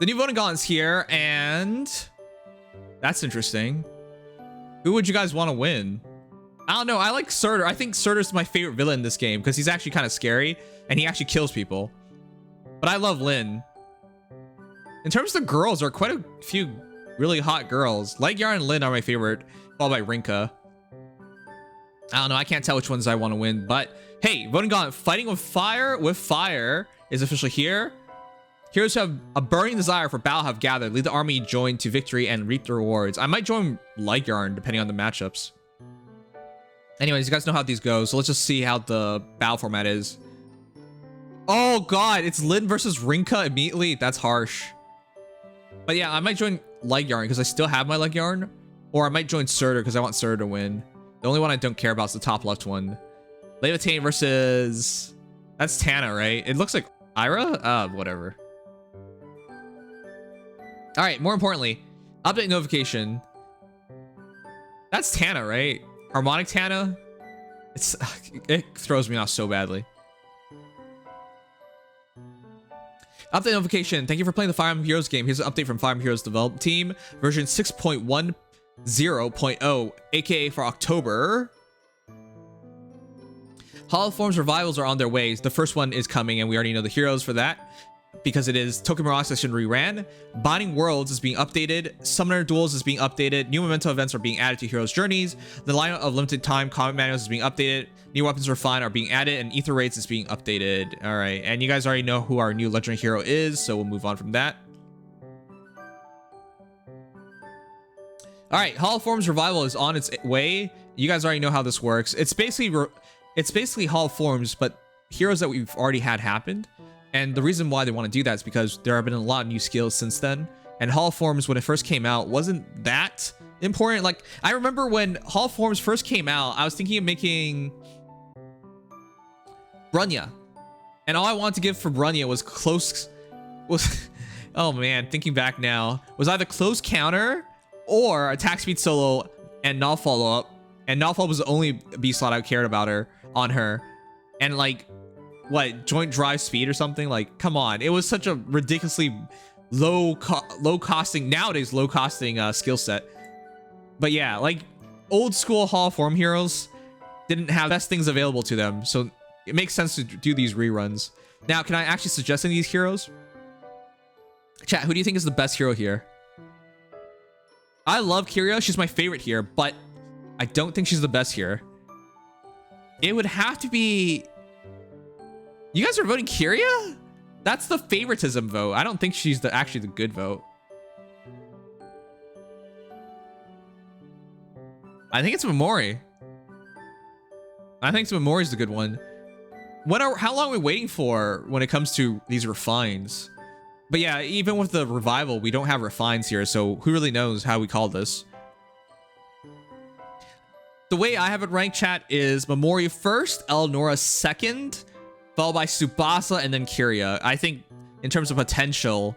The new voting gauntlet's here, and that's interesting. Who would you guys want to win? I don't know. I like Surtur. I think Surtur's my favorite villain in this game because he's actually kind of scary and he actually kills people. But I love Lyn. In terms of girls, there are quite a few really hot girls. Like Yarne and Lyn are my favorite, followed by Rinka. I don't know. I can't tell which ones I want to win, but hey, voting gauntlet, fighting with fire is officially here. Heroes who have a burning desire for battle have gathered. Lead the army join to victory and reap the rewards. I might join like Yarne depending on the matchups. Anyways, you guys know how these go, so let's just see how the battle format is. Oh god, it's Lyn versus Rinka immediately. That's harsh. But yeah, I might join like Yarne because I still have my like Yarne, or I might join Surtur because I want Surtur to win. The only one I don't care about is the top left one. Lethe versus... That's Tana, right? It looks like Ira? Whatever. Alright, more importantly, update notification. That's Tana, right? Harmonic Tana? It throws me off so badly. Update notification. Thank you for playing the Fire Emblem Heroes game. Here's an update from Fire Emblem Heroes development team. Version 6.10.0, aka for October. Hollow Forms revivals are on their way. The first one is coming and we already know the heroes for that, because it is Token Mirage Session reran. Binding Worlds is being updated. Summoner Duels is being updated. New Memento events are being added to Heroes Journeys. The lineup of limited time combat manuals is being updated. New weapons refined are being added, and Ether Raids is being updated. All right, and you guys already know who our new legendary hero is, so we'll move on from that. All right, Hollow Forms Revival is on its way. You guys already know how this works. It's basically Hollow Forms, but heroes that we've already had happened. And the reason why they want to do that is because there have been a lot of new skills since then. And Hollow Forms, when it first came out, wasn't that important. Like, I remember when Hollow Forms first came out, I was thinking of making Brunya. And all I wanted to give for Brunya was oh man, thinking back now, was either close counter or attack speed solo and null follow up. And null follow was the only B slot I cared about on her. And like, what, joint drive speed or something? Like, come on. It was such a ridiculously low costing skill set. But yeah, like old school Hall of Form heroes didn't have best things available to them, so it makes sense to do these reruns. Now, can I actually suggest any of these heroes? Chat, who do you think is the best hero here? I love Kyria. She's my favorite here, but I don't think she's the best here. It would have to be... You guys are voting Kyria? That's the favoritism vote. I don't think she's actually the good vote. I think it's Memori. I think Memori's the good one. How long are we waiting for when it comes to these refines? But yeah, even with the revival, we don't have refines here, so who really knows how we call this? The way I have it ranked, chat, is Memori first, Eleonora second, followed by Tsubasa, and then Kyria. I think in terms of potential,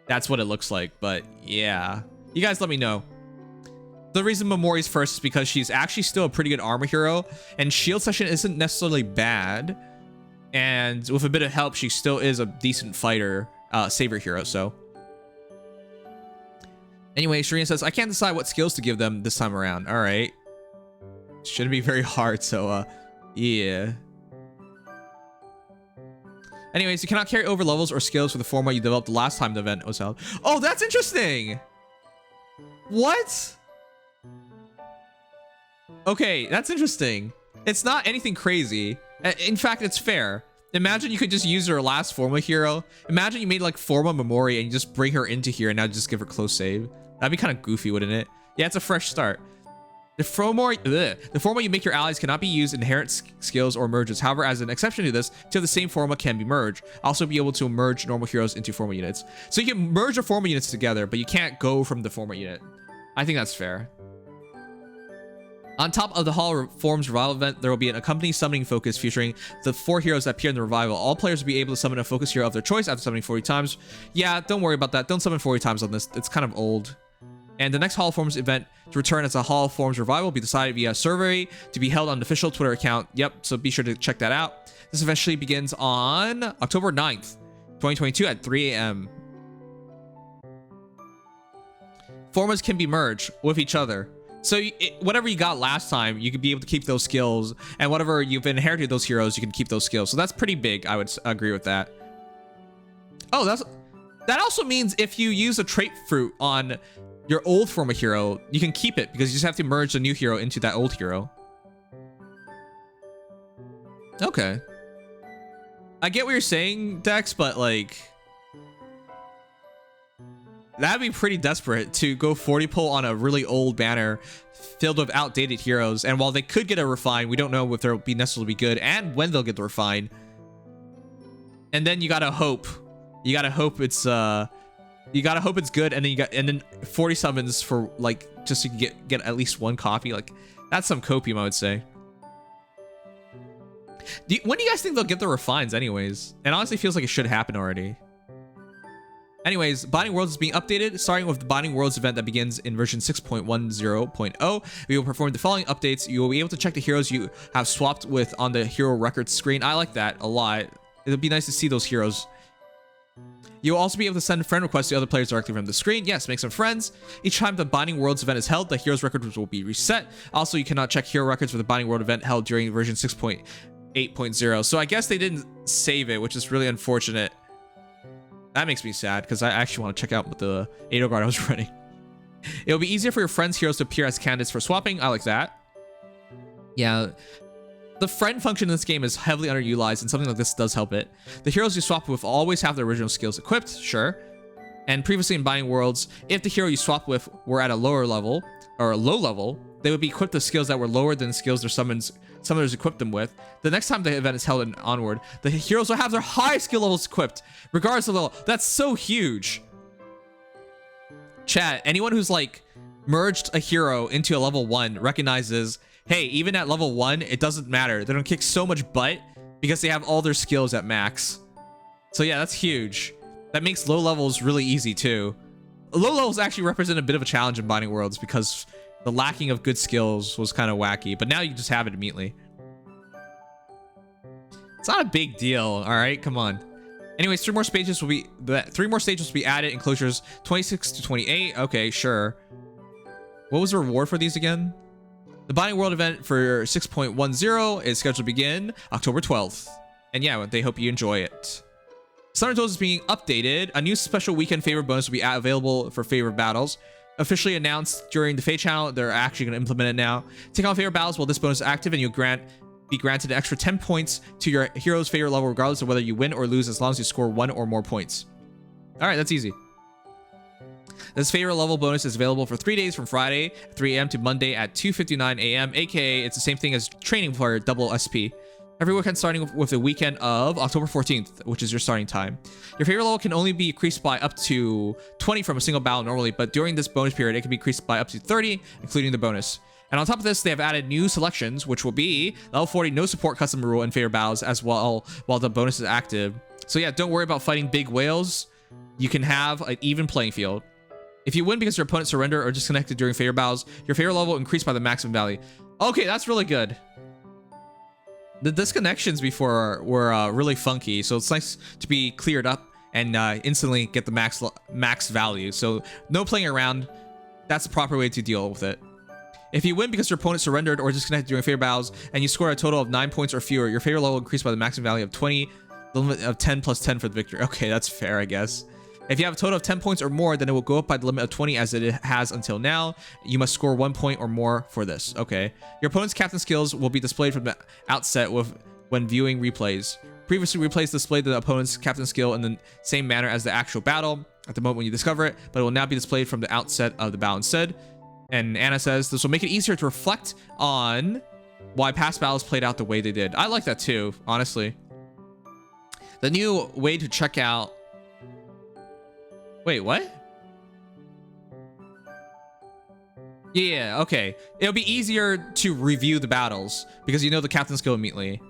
that's what it looks like. But yeah, you guys let me know. The reason Memori's first is because she's actually still a pretty good armor hero, and shield session isn't necessarily bad. And with a bit of help, she still is a decent fighter, savior hero. So anyway, Sharina says, I can't decide what skills to give them this time around. All right. Shouldn't be very hard. So yeah. Anyways, you cannot carry over levels or skills for the format you developed the last time the event was held. Oh, that's interesting. What? Okay, that's interesting. It's not anything crazy. In fact, it's fair. Imagine you could just use her last Forma hero. Imagine you made like Forma Memori and you just bring her into here and now just give her close save. That'd be kind of goofy, wouldn't it? Yeah, it's a fresh start. The forma you make your allies cannot be used in inherent skills or merges. However, as an exception to this, two of the same forma can be merged. Also be able to merge normal heroes into forma units. So you can merge the forma units together, but you can't go from the forma unit. I think that's fair. On top of the Hall Forms Revival event, there will be an accompanying summoning focus featuring the 4 heroes that appear in the revival. All players will be able to summon a focus hero of their choice after summoning 40 times. Yeah, don't worry about that. Don't summon 40 times on this. It's kind of old. And the next Hall of Forms event to return as a Hall of Forms Revival will be decided via a survey to be held on the official Twitter account. Yep, so be sure to check that out. This eventually begins on October 9th, 2022 at 3 a.m. formulas can be merged with each other. So whatever you got last time, you could be able to keep those skills, and whatever you've inherited those heroes, you can keep those skills. So that's pretty big. I would agree with that. Oh, that also means if you use a trait fruit on your old form of hero, you can keep it because you just have to merge the new hero into that old hero. Okay. I get what you're saying, Dex, but like, that'd be pretty desperate to go 40 pull on a really old banner filled with outdated heroes. And while they could get a refine, we don't know if they'll be necessarily be good and when they'll get the refine. And then you gotta hope. You gotta hope it's good, and then 40 summons for like just to get at least one copy. Like that's some copium, I would say. When do you guys think they'll get the refines anyways? It honestly feels like it should happen already. Anyways, Binding Worlds is being updated, starting with the Binding Worlds event that begins in version 6.10.0. We will perform the following updates. You will be able to check the heroes you have swapped with on the hero records screen. I like that a lot. It'll be nice to see those heroes. You'll also be able to send friend requests to other players directly from the screen. Yes, make some friends. Each time the Binding Worlds event is held, the heroes records will be reset. Also, you cannot check hero records for the Binding World event held during version 6.8.0. So I guess they didn't save it, which is really unfortunate. That makes me sad because I actually want to check out what the Edelgard I was running. It'll be easier for your friends' heroes to appear as candidates for swapping. I like that. Yeah. The friend function in this game is heavily underutilized, and something like this does help it. The heroes you swap with always have their original skills equipped, sure. And previously in Binding Worlds, if the hero you swap with were at a lower level, or a low level, they would be equipped with skills that were lower than the skills their summoners equipped them with. The next time the event is held and onward, the heroes will have their high skill levels equipped, regardless of level. That's so huge. Chat, anyone who's like merged a hero into a level 1 recognizes, hey, even at level 1, it doesn't matter. They don't kick so much butt because they have all their skills at max. So yeah, that's huge. That makes low levels really easy too. Low levels actually represent a bit of a challenge in Binding Worlds because the lacking of good skills was kind of wacky, but now you just have it immediately. It's not a big deal, all right? Come on. Anyways, three more stages will be added. Enclosures 26 to 28. Okay, sure. What was the reward for these again? The Binding World event for 6.10 is scheduled to begin October 12th. And yeah, they hope you enjoy it. Summoner Tools is being updated. A new special weekend favor bonus will be available for favorite battles. Officially announced during the FEH channel, they're actually going to implement it now. Take on favorite battles while this bonus is active, and you'll be granted an extra 10 points to your hero's favorite level, regardless of whether you win or lose, as long as you score 1 or more points. All right, that's easy. This favorite level bonus is available for 3 days from Friday at 3 a.m. to Monday at 2:59 a.m. aka it's the same thing as training for double SP. Every weekend starting with the weekend of October 14th, which is your starting time. Your favorite level can only be increased by up to 20 from a single battle normally, but during this bonus period, it can be increased by up to 30, including the bonus. And on top of this, they have added new selections, which will be level 40 no support custom rule in favorite battles as well while the bonus is active. So yeah, don't worry about fighting big whales. You can have an even playing field. If you win because your opponent surrendered or disconnected during favorite battles, your favorite level will increase by the maximum value. Okay, that's really good. The disconnections before were really funky, so it's nice to be cleared up and instantly get the max value. So no playing around. That's the proper way to deal with it. If you win because your opponent surrendered or disconnected during favorite battles and you score a total of 9 points or fewer, your favorite level will increase by the maximum value of 20, the limit of 10 plus 10 for the victory. Okay, that's fair, I guess. If you have a total of 10 points or more, then it will go up by the limit of 20 as it has until now. You must score 1 point or more for this. Okay. Your opponent's captain skills will be displayed from the outset when viewing replays. Previously, replays displayed the opponent's captain skill in the same manner as the actual battle at the moment when you discover it, but it will now be displayed from the outset of the battle instead. And Anna says, this will make it easier to reflect on why past battles played out the way they did. I like that too, honestly. The new way to check out... Wait, what? Yeah, okay. It'll be easier to review the battles because you know the captain skill immediately.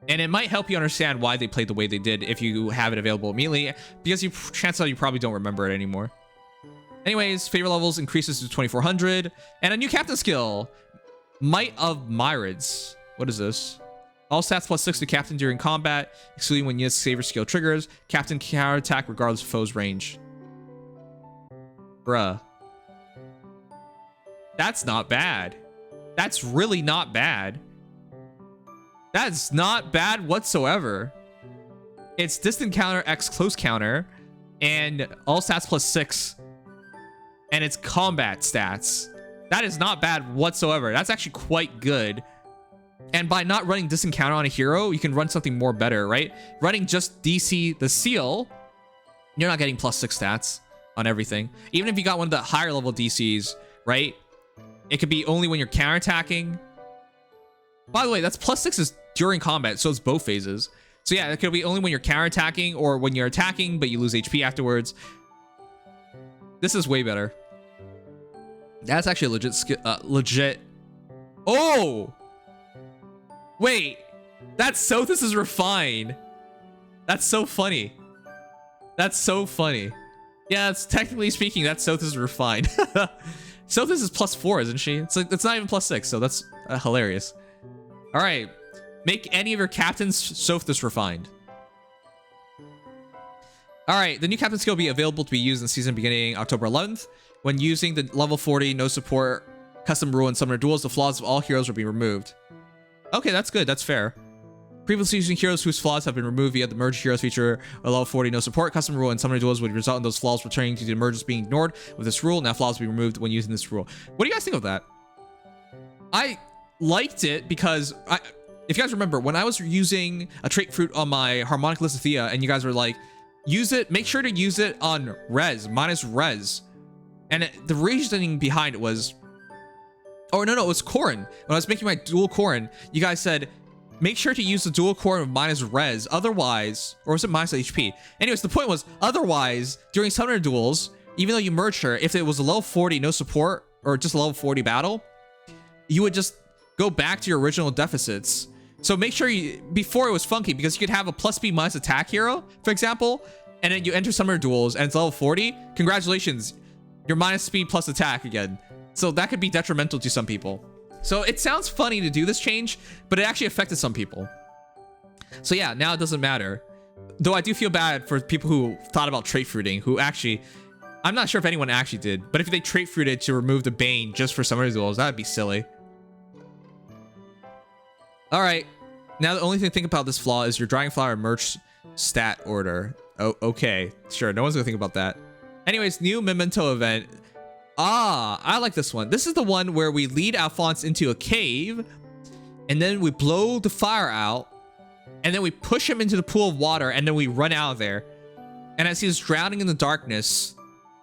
And it might help you understand why they played the way they did if you have it available immediately, because chances are you probably don't remember it anymore. Anyways, favorite levels increases to 2400, and a new captain skill, Might of Myrids. What is this? All stats plus 6 to captain during combat, excluding when units saver skill triggers. Captain counterattack regardless of foe's range. Bruh. That's not bad. That's really not bad. That's not bad whatsoever. It's distant counter x close counter and all stats +6, and it's combat stats. That is not bad whatsoever. That's actually quite good. And by not running distant counter on a hero, you can run something more better, right? Running just DC the seal, you're not getting +6 stats on everything. Even if you got one of the higher level DCs, right? It could be only when you're counterattacking. By the way, that's +6 is during combat, so it's both phases. So yeah, it could be only when you're counterattacking or when you're attacking, but you lose HP afterwards. This is way better. That's actually a legit skill. Legit. Oh! Wait. That Sothis is refined. That's so funny. That's so funny. Yeah, it's technically speaking, that Sothis is refined. Sothis is +4, isn't she? It's like, it's not even +6, so that's hilarious. All right. Make any of your captains Sothis refined. All right, the new captain skill will be available to be used in season beginning October 11th. When using the level 40 no support custom rule in summoner duels, the flaws of all heroes will be removed. Okay, that's good. That's fair. Previously using heroes whose flaws have been removed via the merge heroes feature, a level 40 no support custom rule in summoner duels would result in those flaws returning to the merges being ignored with this rule. Now flaws will be removed when using this rule. What do you guys think of that? I liked it because if you guys remember, when I was using a trait fruit on my harmonic Lethe, and you guys were like, use it, make sure to use it on res, -res. And the reasoning behind it was, oh no, it was Corrin. When I was making my dual Corrin, you guys said, make sure to use the dual Corrin with -res, otherwise, or was it -HP? Anyways, the point was, otherwise, during summoner duels, even though you merged her, if it was a level 40 no support, or just a level 40 battle, you would just go back to your original deficits. So make sure you, before it was funky, because you could have a +B -attack hero, for example, and then you enter summoner duels and it's level 40, congratulations, you're -speed plus attack again. So that could be detrimental to some people. So it sounds funny to do this change, but it actually affected some people. So yeah, now it doesn't matter. Though I do feel bad for people who thought about trait fruiting, who actually, I'm not sure if anyone actually did, but if they trait fruited to remove the Bane just for summoner duels, that would be silly. All right, now the only thing to think about this flaw is your Dragonflower merch stat order. Oh, okay, sure, no one's gonna think about that. Anyways, new Memento Event. Ah, I like this one. This is the one where we lead Alphonse into a cave, and then we blow the fire out, and then we push him into the pool of water, and then we run out of there. And as he's drowning in the darkness,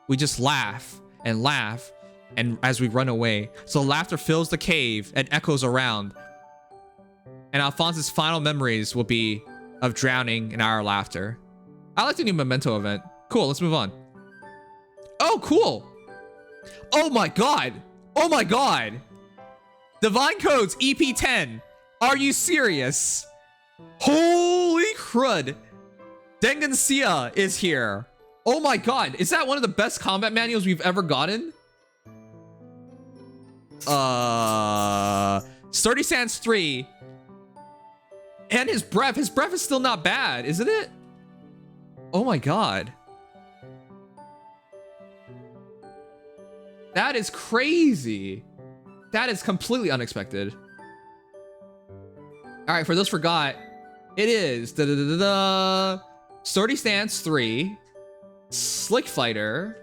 we just laugh, and as we run away. So laughter fills the cave and echoes around. And Alphonse's final memories will be of drowning in our laughter. I like the new Memento Event. Cool, let's move on. Oh, cool. Oh my god. Oh my god. Divine Codes EP10. Are you serious? Holy crud. Dengansia is here. Oh my god. Is that one of the best combat manuals we've ever gotten? Sturdy Stance 3. And his breath. His breath is still not bad, isn't it? Oh my god. That is crazy. That is completely unexpected. All right, for those forgot, it is Sturdy Stance 3, Slick Fighter,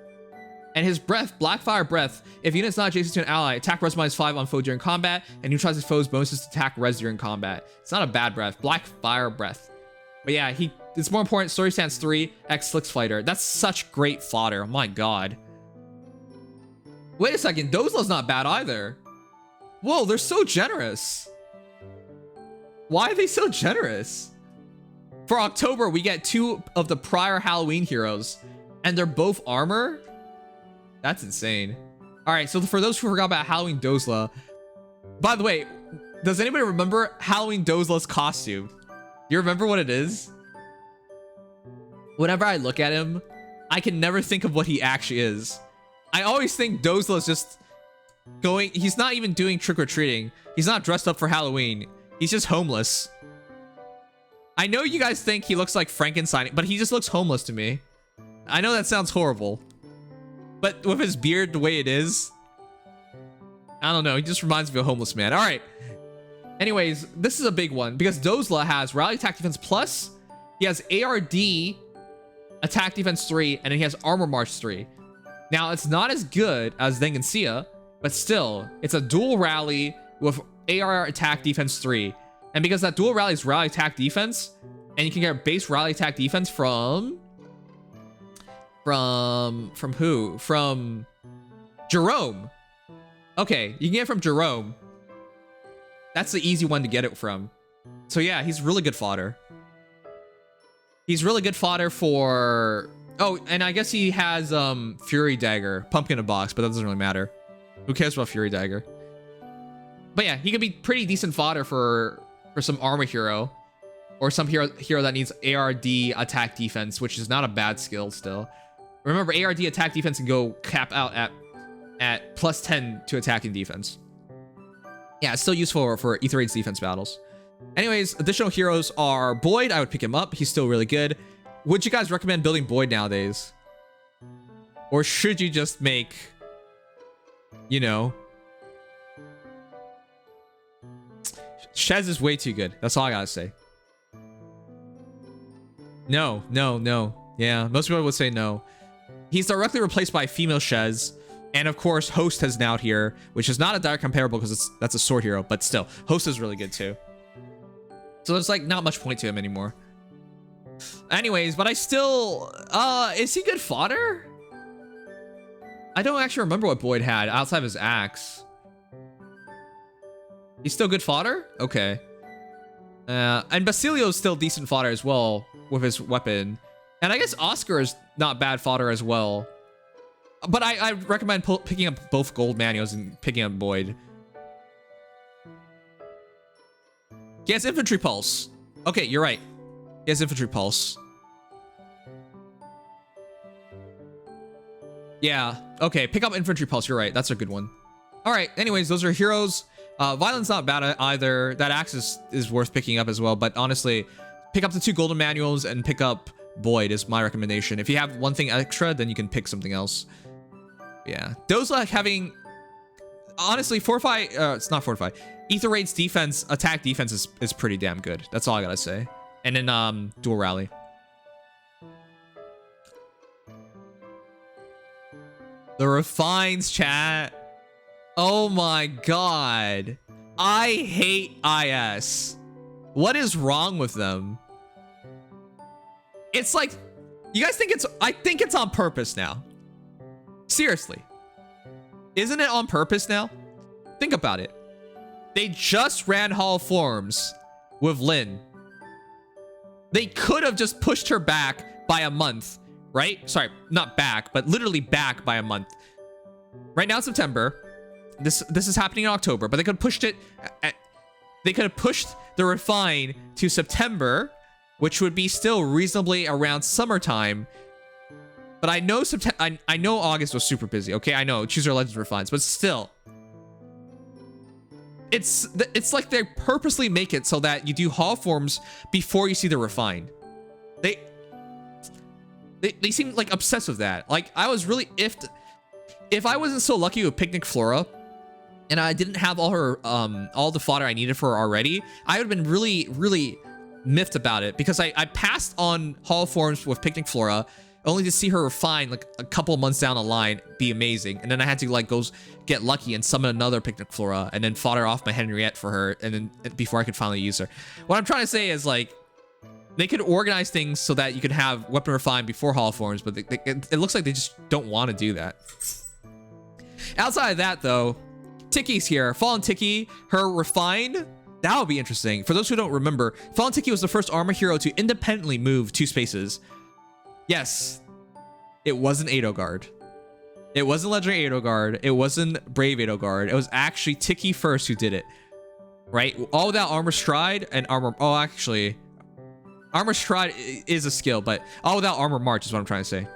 and his breath, Blackfire Breath. If unit's not adjacent to an ally, attack res -5 on foe during combat, and neutralizes foes' bonuses to attack res during combat. It's not a bad breath, Blackfire Breath. But yeah, it's more important. Sturdy Stance 3, X Slick Fighter. That's such great fodder. Oh my god. Wait a second, Dozla's not bad either. Whoa, they're so generous. Why are they so generous? For October, we get 2 of the prior Halloween heroes, and they're both armor? That's insane. All right, so for those who forgot about Halloween Dozla, by the way, does anybody remember Halloween Dozla's costume? You remember what it is? Whenever I look at him, I can never think of what he actually is. I always think Dozla's just going, he's not even doing trick-or-treating. He's not dressed up for Halloween. He's just homeless. I know you guys think he looks like Frankenstein, but he just looks homeless to me. I know that sounds horrible, but with his beard the way it is, I don't know. He just reminds me of a homeless man. All right. Anyways, this is a big one because Delthea has rally attack defense plus. He has ARD attack defense 3, and then he has armor march 3. Now, it's not as good as Dengensia, but still, it's a dual rally with AR attack defense 3. And because that dual rally is rally attack defense, and you can get base rally attack defense from who? From Jerome. Okay, you can get it from Jerome. That's the easy one to get it from. So yeah, he's really good fodder. He's really good fodder for... Oh, and I guess he has Fury Dagger, Pumpkin in a Box, but that doesn't really matter. Who cares about Fury Dagger? But yeah, he could be pretty decent fodder for some armor hero. Or some hero that needs ARD attack defense, which is not a bad skill still. Remember, ARD attack defense can go cap out at plus 10 to attacking defense. Yeah, it's still useful for Ether Raid's defense battles. Anyways, additional heroes are Boyd. I would pick him up. He's still really good. Would you guys recommend building Boyd nowadays? Or should you just make, you know... Shez is way too good. That's all I gotta say. No. Yeah, most people would say no. He's directly replaced by female Shez. And of course, Host has now here, which is not a direct comparable because that's a sword hero, but still, Host is really good too. So there's like not much point to him anymore. Anyways, but I still, is he good fodder? I don't actually remember what Boyd had outside of his axe. He's still good fodder? Okay. And Basilio's still decent fodder as well with his weapon. And I guess Oscar is not bad fodder as well. But I recommend picking up both gold manuals and picking up Boyd. He has infantry pulse. Okay, you're right. He has infantry pulse. Yeah, okay, pick up infantry pulse. You're right. That's a good one. All right, anyways, those are heroes. Violence not bad either. That axe is worth picking up as well. But honestly, pick up the 2 golden manuals and pick up Boyd is my recommendation. If you have one thing extra, then you can pick something else. Yeah, those like having, honestly, Fortify, it's not Fortify. Ether Raid's defense, attack defense is pretty damn good. That's all I gotta say. And then dual rally. The refines, chat. Oh my god. I hate IS. What is wrong with them? It's like, you guys think I think it's on purpose now. Seriously. Isn't it on purpose now? Think about it. They just ran Hall of Forms with Lynn. They could have just pushed her back by a month, right? Sorry, not back, but literally back by a month. Right now, September. This is happening in October, but they could have pushed it. They could have pushed the refine to September, which would be still reasonably around summertime. But I know I know August was super busy. Okay, I know Choose Your Legends refines, but still, it's like they purposely make it so that you do Hall forms before you see the refine. They seem like obsessed with that. Like I was really if I wasn't so lucky with Picnic Flora, and I didn't have all her all the fodder I needed for her already, I would have been really miffed about it because I passed on Hall forms with Picnic Flora only to see her refine like a couple months down the line be amazing, and then I had to like go get lucky and summon another Picnic Flora and then fodder off my Henriette for her, and then before I could finally use her. What I'm trying to say is like they could organize things so that you could have weapon refine before Hall forms, but it looks like they just don't want to do that. Outside of that though, Tiki's here. Fallen Tiki, her refine, that would be interesting. For those who don't remember, Fallen Tiki was the first armor hero to independently move 2 spaces. Yes, it wasn't Edelgard. It wasn't Legendary Edelgard. It wasn't Brave Edelgard. It was actually Tiki first who did it. Right? All without Armor Stride and Armor... Oh, actually, Armor Stride is a skill, but all without Armor March is what I'm trying to say.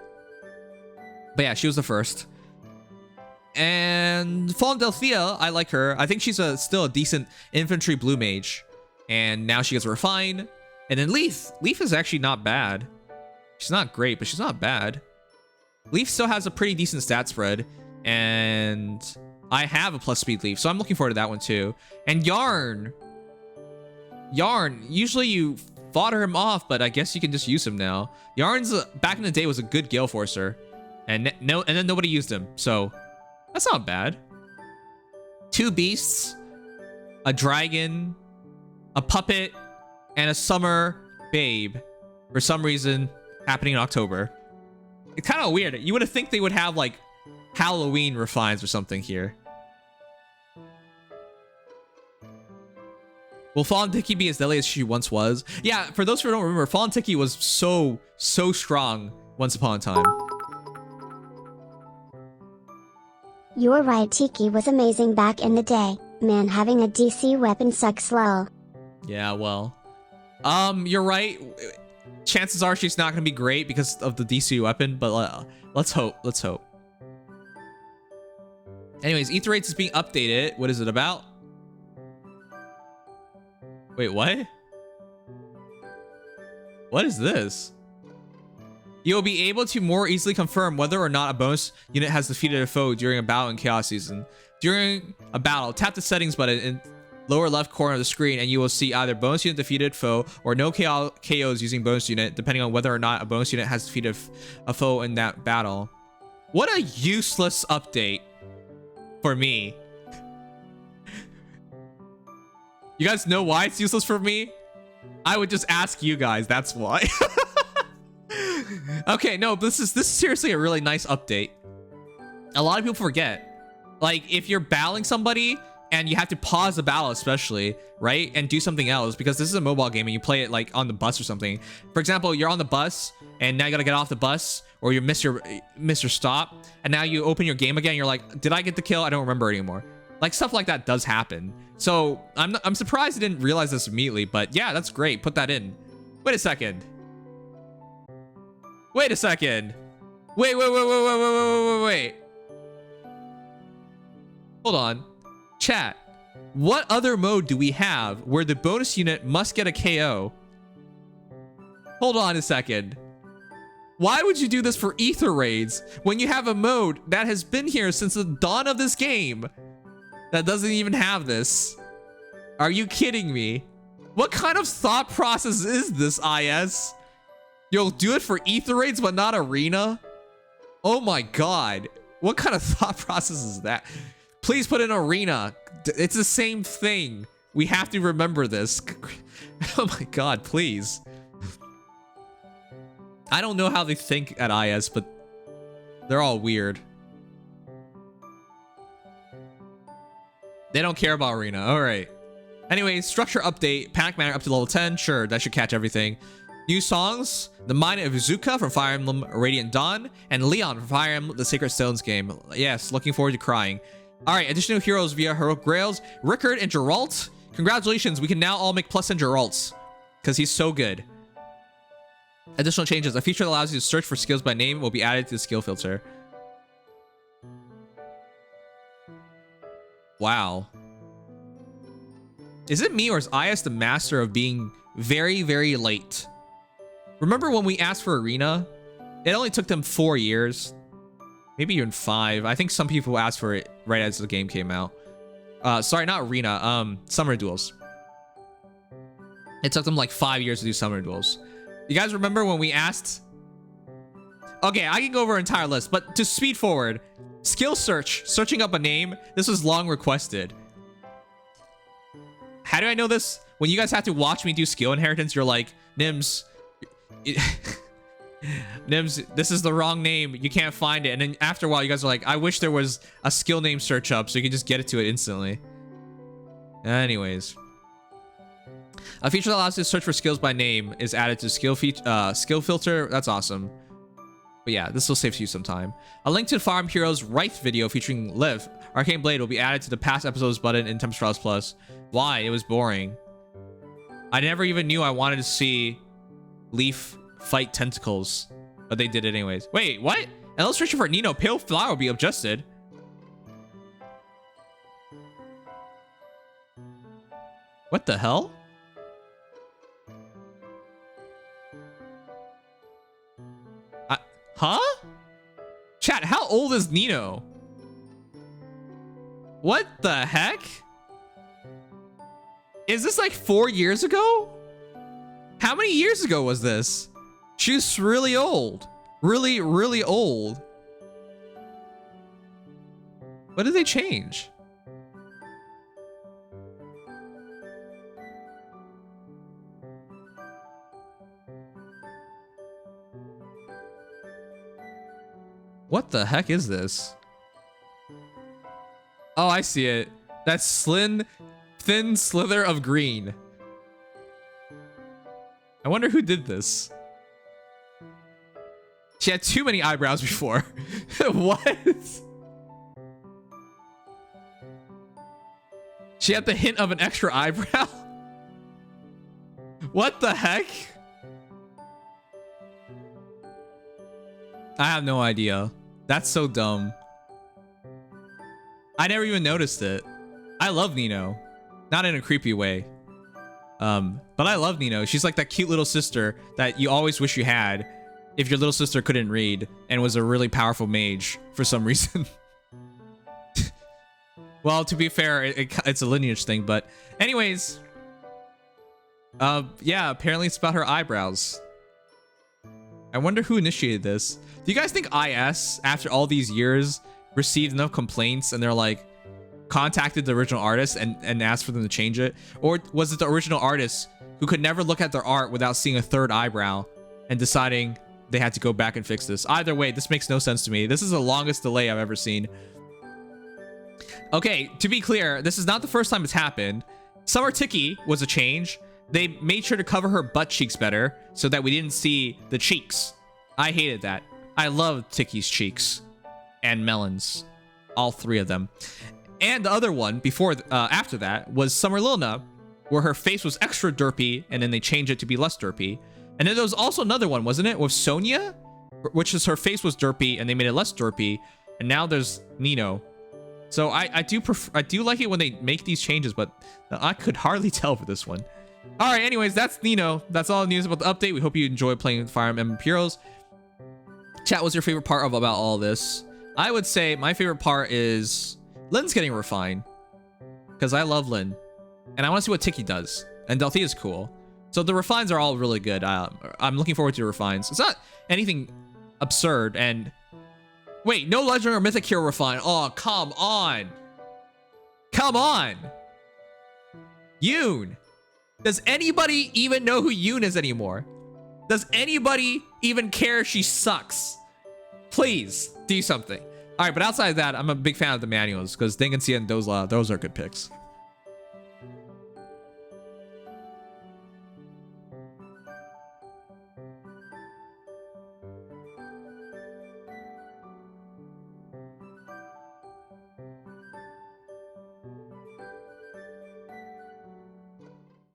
But yeah, she was the first. And Fallen Delthea, I like her. I think she's still a decent infantry blue mage. And now she gets a refine. And then Lethe. Lethe is actually not bad. She's not great, but she's not bad. Lethe still has a pretty decent stat spread. And I have a plus speed leaf, so I'm looking forward to that one too. And Yarne, usually you fodder him off, but I guess you can just use him now. Yarne's back in the day was a good Gale Forcer, and then nobody used him, so that's not bad. 2 beasts, a dragon, a puppet, and a summer babe. For some reason, happening in October. It's kind of weird. You would have think they would have like Halloween refines or something here. Will Fallen Tiki be as deadly as she once was? Yeah, for those who don't remember, Fallen Tiki was so strong once upon a time. You're right, Tiki was amazing back in the day. Man, having a DC weapon sucks lol. Yeah, well. You're right. Chances are she's not going to be great because of the DC weapon, but let's hope. Let's hope. Anyways, Ether Rates is being updated. What is it about? Wait, what? What is this? You'll be able to more easily confirm whether or not a bonus unit has defeated a foe during a battle in Chaos Season. During a battle, tap the settings button in lower left corner of the screen and you will see either bonus unit defeated foe or no KOs using bonus unit, depending on whether or not a bonus unit has defeated a foe in that battle. What a useless update for me. You guys know why it's useless for me? I would just ask you guys, that's why. Okay, no, this is seriously a really nice update. A lot of people forget. Like, if you're battling somebody and you have to pause the battle especially, right? And do something else, because this is a mobile game and you play it like on the bus or something. For example, you're on the bus and now you gotta get off the bus, or you miss your stop, and now you open your game again and you're like, did I get the kill? I don't remember anymore. Like, stuff like that does happen. So I'm surprised I didn't realize this immediately, but yeah, that's great. Put that in. Wait a second. Wait a second. Wait. Hold on. Chat. What other mode do we have where the bonus unit must get a KO? Hold on a second. Why would you do this for Ether Raids when you have a mode that has been here since the dawn of this game that doesn't even have this? Are you kidding me? What kind of thought process is this, IS? You'll do it for Ether Raids but not Arena? Oh my god. What kind of thought process is that? Please put in Arena. It's the same thing. We have to remember this. Oh my god, please. I don't know how they think at IS, but they're all weird. They don't care about Arena. All right. Anyway, structure update. Panic Manor up to level 10. Sure, that should catch everything. New songs. The Mind of Izuka from Fire Emblem Radiant Dawn. And Leon from Fire Emblem The Sacred Stones game. Yes, looking forward to crying. All right, additional heroes via Heroic Grails. Rickard and Geralt. Congratulations, we can now all make plus and Geralts. Because he's so good. Additional changes. A feature that allows you to search for skills by name will be added to the skill filter. Wow. Is it me or is IS the master of being very, very late? Remember when we asked for Arena? It only took them 4 years. Maybe even 5. I think some people asked for it right as the game came out. Sorry, not Arena. Summer Duels. It took them like 5 years to do Summer Duels. You guys remember when we asked? Okay, I can go over an entire list, but to speed forward, skill search, searching up a name, this was long requested. How do I know this? When you guys have to watch me do skill inheritance, you're like, Nims, Nims, this is the wrong name. You can't find it. And then after a while, you guys are like, I wish there was a skill name search up so you can just get it to it instantly. Anyways. A feature that allows you to search for skills by name is added to skill filter. That's awesome. But yeah, this will save you some time. A link to the Fire Emblem Heroes Wraith video featuring Lethe, Arcane Blade, will be added to the past episodes button in Tempest Trials Plus. Why? It was boring. I never even knew I wanted to see Leaf fight tentacles, but they did it anyways. Wait, what? An illustration for Nino Pale Flower will be adjusted. What the hell? Huh? Chat, how old is Nino? What the heck? Is this like 4 years ago? How many years ago was this? She's really old. Really, really old. What did they change? What the heck is this? Oh, I see it. That's thin slither of green. I wonder who did this. She had too many eyebrows before. What? She had the hint of an extra eyebrow? What the heck? I have no idea. That's so dumb. I never even noticed it. I love Nino. Not in a creepy way. But I love Nino. She's like that cute little sister that you always wish you had if your little sister couldn't read and was a really powerful mage for some reason. Well, to be fair, it's a lineage thing, but anyways. Yeah, apparently it's about her eyebrows. I wonder who initiated this. Do you guys think IS, after all these years, received enough complaints and they're like, contacted the original artist and asked for them to change it? Or was it the original artist who could never look at their art without seeing a third eyebrow and deciding they had to go back and fix this? Either way, this makes no sense to me. This is the longest delay I've ever seen. Okay, to be clear, this is not the first time it's happened. Summer Tiki was a change. They made sure to cover her butt cheeks better so that we didn't see the cheeks. I hated that. I love Tiki's cheeks and melons, all three of them. And the other one before, after that was Summer Lilna, where her face was extra derpy and then they changed it to be less derpy. And then there was also another one, wasn't it, with Sonia, which is her face was derpy and they made it less derpy. And now there's Nino. So I do like it when they make these changes, but I could hardly tell for this one. All right, anyways, that's Nino. That's all the news about the update. We hope you enjoy playing Fire Emblem Heroes. Chat, what's your favorite part about all this? I would say my favorite part is Lynn's getting refined, because I love Lynn, and I want to see what Tiki does. And Delthea is cool. So the refines are all really good. I'm looking forward to the refines. It's not anything absurd. And wait, no legend or mythic hero refine. Oh, come on. Come on. Yoon. Does anybody even know who Yoon is anymore? Does anybody even care if she sucks? Please do something. All right, but outside of that, I'm a big fan of the manuals because Dengensia and Dozla, those are good picks.